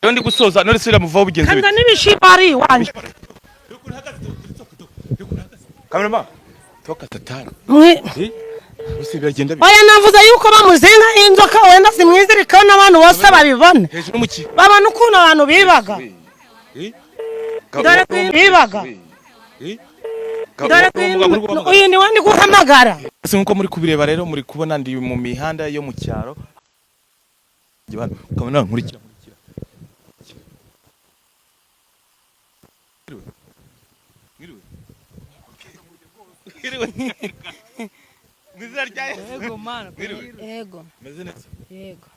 Yo ndi gusoza none sira muvaho bigenze bite. Kanza nibishibari wanje. Kamerama. Toka tatara. Usibira genda bite. Oya navuze yuko bamuzenga inzoka wenda simwizirika n'abantu bose babibone. Hejuru muki. Babana ukuntu abantu bibaga. Dore bibaga. Uyu ni wandi guhamagara. Nkuko muri kubireba rero muri kubona ndi mu mihanda yo mu cyaro. Ukabona nkurikira. Yego. Meze neza. Yego.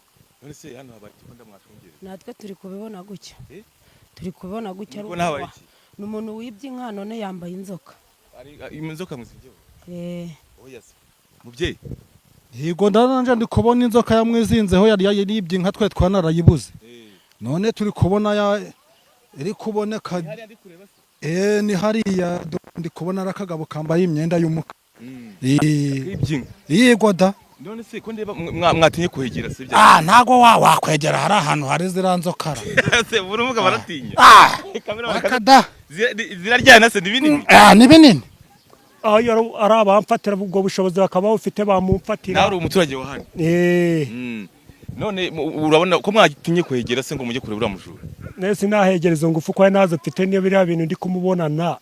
None se hano habaye ikunda mwashungire. Natwe turi kubibona gutya. Turi kubibona gutya ruko. N'umuntu wibye inka none yambaye inzoka. Ari inzoka muzibyo. Oya se. Mubyeyi. Yego ndananje ndi kubona inzoka yamwizinzeho yari yibye inka twe twanarayibuze. None turi kubona iri kuboneka. Ni hariya ndi kubona arakagabo kambaye imyenda y'umuka. Yego da. None se ko ndeba mwatinye kuhegera se bya. Ntago wakwegera hari ahantu hari ziranzokara. Se burumuga baratinya. Akada. Ziraryana se nibinini. Ni binini. Ayo ari abamfatira ubwo bushobozi bakaba bafite bamumfatira. Nawe umuturage wa hano. None urabona ko mwatinye kuhegera se ngo mujye kure buramujura. Nese nahegereza ngufu kwa nazo mfite niyo biriya bintu ndi kumubonana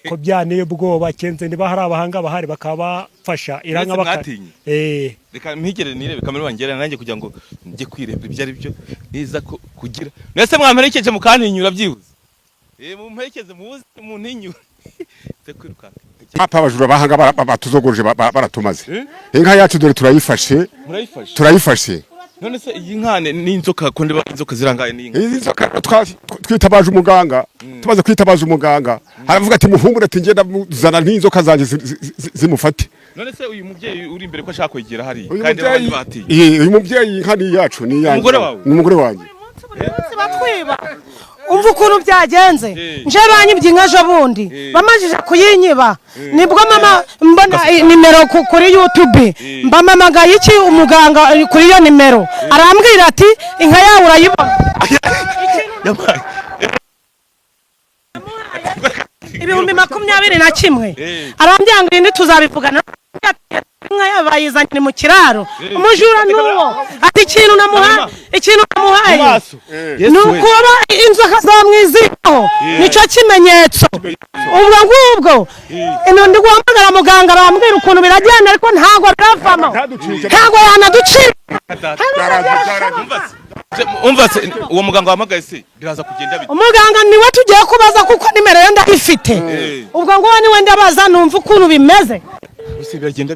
ko byaneye ubwoba kenze niba hari abahanga bahari bakabafasha iranka bakati. Reka mpigere nirebe kamera wangera nanjye kugira ngo njye kwireba ibyo ari byo niza kugira. Nese mwamperekeje mukantinyura byibuze. Mumperekeze muzi muntinyura. Se kwiruka. Papa abajura bahanga batuzogoje baratumaze. Inka yacu dore turayifashe. None se iyi nkane n'inzoka ko ndiba inzoka zirangaye n'inka. Inzoka twitabaje umuganga. Tumaze kwitabaza umuganga. Aravuga ati muhungure ati ngenda muzana n'inzoka zanje zimufate. None se uyu mubyeyi uri imbere ko ashaka kwegera hari kandi abandi batiye. Uyu mubyeyi inka ni yacu ni yanjye. Umugore wanjye. Batwiba. Umva ukuntu byagenze nje banyibye inka jo bundi bamajije kuyinyiba nibwo mama mbona nimero kuri YouTube mbamamagaye iki umuganga kuri iyo nimero arambwira ati inka yawe urayibona ibihumbi 21 arambyangira indi tuzabivugana inka yabayizanye mu kiraro umujura nuwo ati ikintu namuhaye nukuba inzoka zamwiziho nico kimenyetso ubwo ino ndi guhamagara muganga arambwira ukuntu biragenda ariko ntago biravamo ntago yanaducira umva se uwo muganga wamagaye se biraza kugenda bite umuganga niwe tugiye kubaza kuko nimero yo ndayifite ubwo ngo niwe ndabaza numva ukuntu bimeze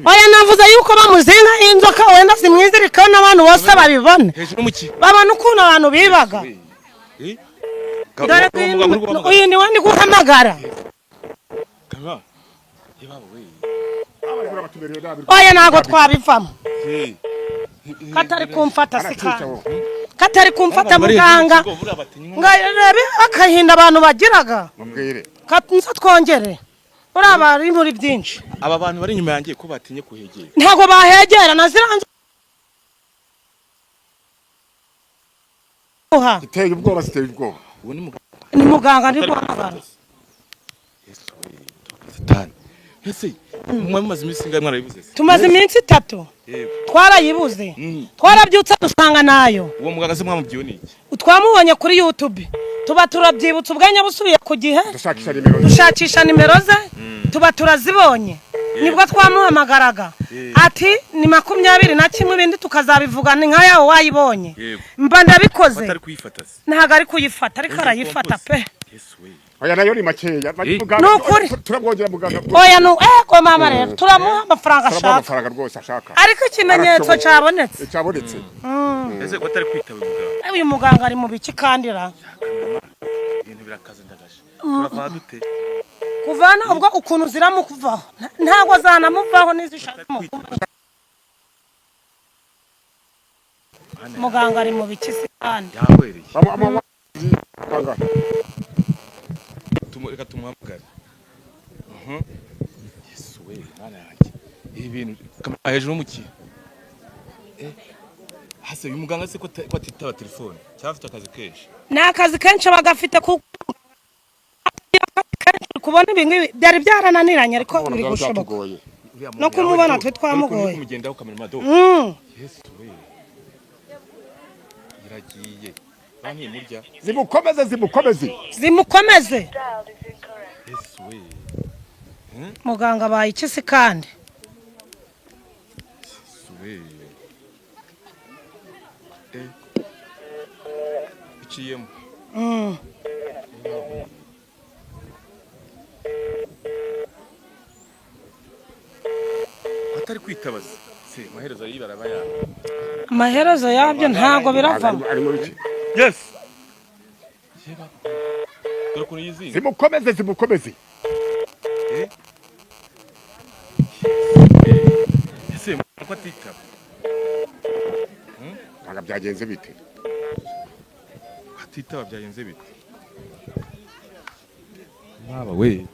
oya navuze yuko bamuzenga inzoka wenda simwizirika n'abantu bose babibone babana ukuntu abantu bibaga uyu ni wandi guhamagara oya ntago twabivamo katari kumfata sikana katari kumfata muganga ngarebe akahinda abantu bagiraga katunza twongere uraba ari muri byinshi aba bantu bari inyuma yangiye ko batinye kuhegera ntago bahegera naziranje iteye ubwoba ubu ni muganga ndi guhamagara ese mwamaze iminsi ingahe mwarayibuze tumaze iminsi 3 twarayibuze twarabyutse dusanga nayo uwo muganga se mwamubyiwe niki twamubonye kuri YouTube tuba turabyibutsa ubwanya busubiye ku gihe dushakisha nimero ze tuba turazibonye nibwo twamuhamagaraga ati ni 21 ibindi tukazabivugana inka yawe wayibonye mba ndabikoze ntago ari kuyifata ariko arayifata pe oya nayo ni makeya turabwongera muganga oya no ko mama rero turamuha amafaranga rwose ashaka ariko ikimenyetso cyabonetse ese ko atari kwitaba muganga uyu muganga ari mu biki kandira ibintu birakaze ndagashe turava dute kuvana ubwo ukuntu ziramukuvaho ntago zanamuvaho nizishaka muganga ari mu biki se kandi yakwereye reka tumuhamagare Yesu we mwana yanjye ibintu hejuru mu ki hase uyu muganga se ko atitaba telefone cyafite akazi kenshi ni akazi kenshi bagafite kubona ibintu byari byarananiranye ariko biri gushoboka no kumubona twe twamugoye kumugendaho kamera mado Yesu we iragiye banki murya zimukomeze Yesu we muganga bayikisi kandi Yesu we iciyemo atari kwitabaza se amaherezo yibara ya amaherezo yabyo ntago biravamo yes dore ko yizinga zimukomeze ese ko atitaba ntaga byagenze bite atitaba byagenze bite baba we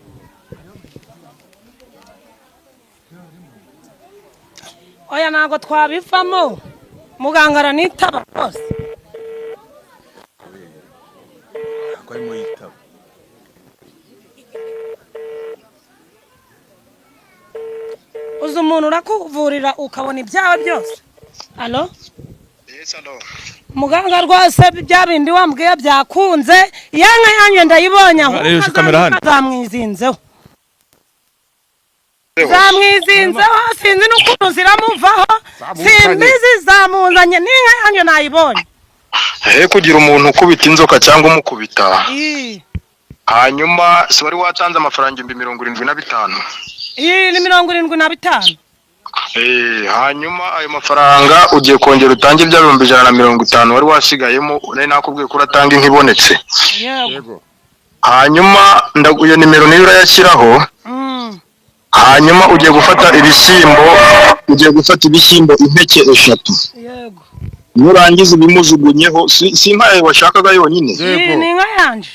oya ntago twabivamo muganga aranitaba rwose ko arimo yitaba uzi umuntu urakuvurira ukabona ibyawe byose alo muganga rwose bya bindi wambwiye byakunze yanka yanyu ndayibonye aho zamwizinzeho sinzi n'ukuntu ziramuvaho simbizi zamuzanye n'inka yanyu nayibonye kugira umuntu ukubita inzoka cyangwa umukubita hanyuma si wari watanze amafaranga 75,000 ni 75,000 hanyuma ayo mafaranga ugiye kongera utange bya 150 wari wasigayemo nari nakubwiye ko uratanga inkibonetse yego hanyuma iyo nimero niyo urayashyiraho hanyuma ugiye gufata ibishyimbo impeke 3 yego nurangiza bimujugunyeho si inka washakaga yonyine ni inka yanje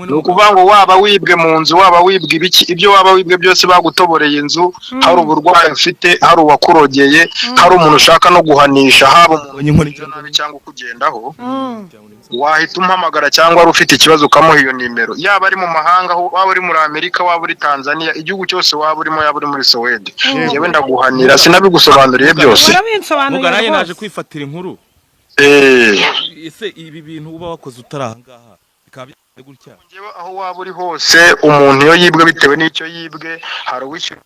nukuvuga ngo waba wibwe mu nzu waba wibwe ibiki ibyo waba wibwe byose bagutoboreye inzu hari uburwayi ufite hari uwakurogeye hari umuntu ushaka no guhanisha haba umuntu nabi cyangwa kugendaho wahita umpamagara cyangwa ari ufite ikibazo ukamuha iyo nimero yaba ari mu mahanga waba uri muri Amerika waba uri Tanzania igihugu cyose waba urimo yaba uri muri Sweden yewe ndaguhanira sinabigusobanuriye byose mugaraye naje kwifatira inkuru ese ibi bintu uba wakoze utarahangaha bikaba gutya ngewe aho waba uri hose umuntu iyo yibwe bitewe n'icyo yibwe hari uwishyura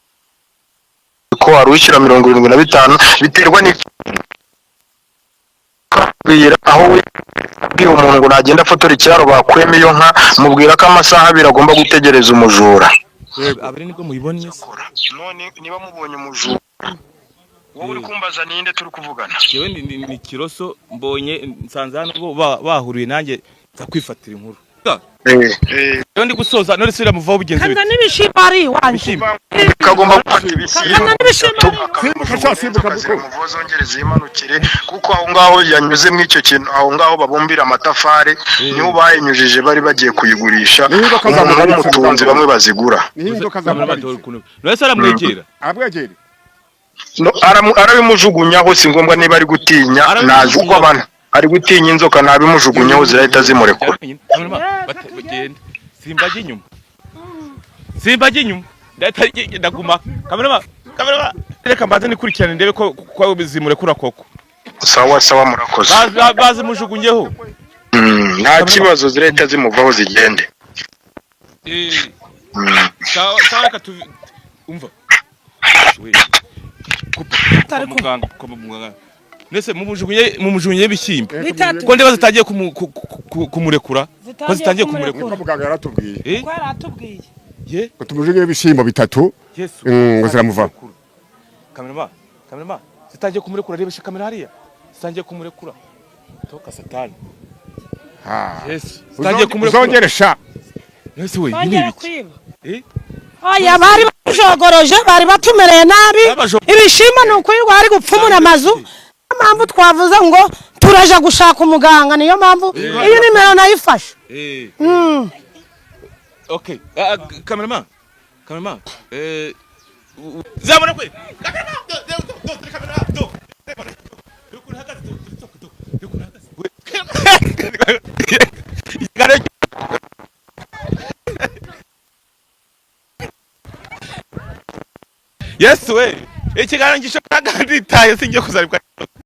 ko hari uwishyura 75 biterwa n'icyo aho wibwira umuntu ngo nagenda afotora icyaro bakwema iyo nka mubwira ko amasaha 2 agomba gutegereza umujura abari nibwo muyibonye none niba mubonye umujura wowe uri kumbaza ninde turi kuvugana yewe ni Kiroso mbonye nsanze hano bahuriye nanjye za kwifatira inkuru yo ndi gusoza none sira muvaho bugenze bite kandi nibishimba ari wanje kagomba gufata ibishyimbo nibishimba muvozongereza imanukire kuko aho ngaho yanyuze mu icyo kintu aho ngaho babumbira amatafari niho bayinyujije bari bagiye kuyigurisha umutunzi bamwe bazigura none sara mwegera abwegere no arabimujugunyaho si ngombwa niba ari gutinya naje uko abantu ari gutinya inzoka nabimujugunyaho zirahita zimurekura simbaje inyuma ndaguma kamera reka mbaze nikurikirane ndebe ko bizimurekura koko sawa murakoze bazimujugunyeho nta kibazo zirahita zimuvaho zigende sawa reka umva muganga nese mumujugunye ibishyimbo ko ndeba zitagiye kumurekura ko zitagiye kumurekura muganga yaratubwiye ko yaratubwiye ko tumujugunye ibishyimbo 3 ngo ziramuva kamera zitagiye kumurekura rebesha kamera hariya zitangiye kumurekura toka satani yes zitagiye kumurekura uzongeresha nese we ni ibiki oya bari bajogoroje bari batumereye nabi ibishimbo nuko ari gupfumura amazu mpamvu twavuze ngo turaje gushaka umuganga niyo mpamvu iyi nimero nayifashe okay cameraman zamura kwe cameraman Yesu we ikiganiro gishobora kandi taye singiye kuzaribwa